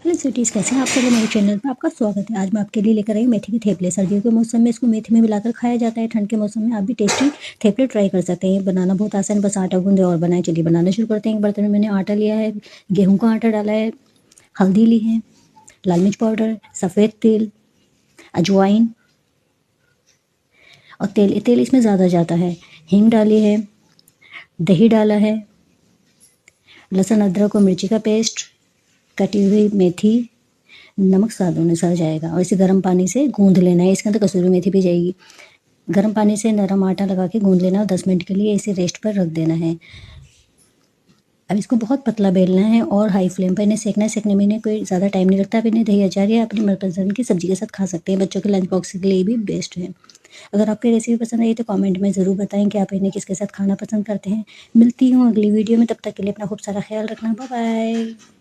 Hello स्वीटीज़, कैसे हैं आप सभी। मेरे चैनल पर आपका स्वागत है। आज मैं आपके लिए लेकर आई हूँ मेथी के थेपले। सर्दियों के मौसम में इसको मेथी में मिलाकर खाया जाता है। ठंड के मौसम में आप भी टेस्टी थेपले ट्राई कर सकते हैं। बनाना बहुत आसान है, बस आटा गूंदे और बनाए। चलिए बनाना शुरू करते हैं। एक बर्तन में मैंने आटा लिया है, गेहूँ का आटा डाला है, हल्दी ली है, लाल मिर्च पाउडर, सफ़ेद तिल, अजवाइन और तेल तेल इसमें ज़्यादा जाता है। हींग डाली है, दही डाला है, लहसुन अदरक और मिर्ची का पेस्ट, कटी हुई मेथी, नमक स्वाद अनुसार जाएगा और इसे गर्म पानी से गूंद लेना है। इसके अंदर कसूरी मेथी भी जाएगी। गर्म पानी से नरम आटा लगा के गूंद लेना और 10 मिनट के लिए इसे रेस्ट पर रख देना है। अब इसको बहुत पतला बेलना है और हाई फ्लेम पर इन्हें सेकना है। सेकने में इन्हें कोई ज़्यादा टाइम नहीं लगता। आप इन्हें दही अचार या अपनी मनपसंद की सब्जी के साथ खा सकते हैं। बच्चों के लंच बॉक्स के लिए भी बेस्ट है। अगर आपको रेसिपी पसंद आई तो कमेंट में ज़रूर बताएं कि आप इन्हें किसके साथ खाना पसंद करते हैं। मिलती हूँ अगली वीडियो में, तब तक के लिए अपना खूब सारा ख्याल रखना। Bye bye.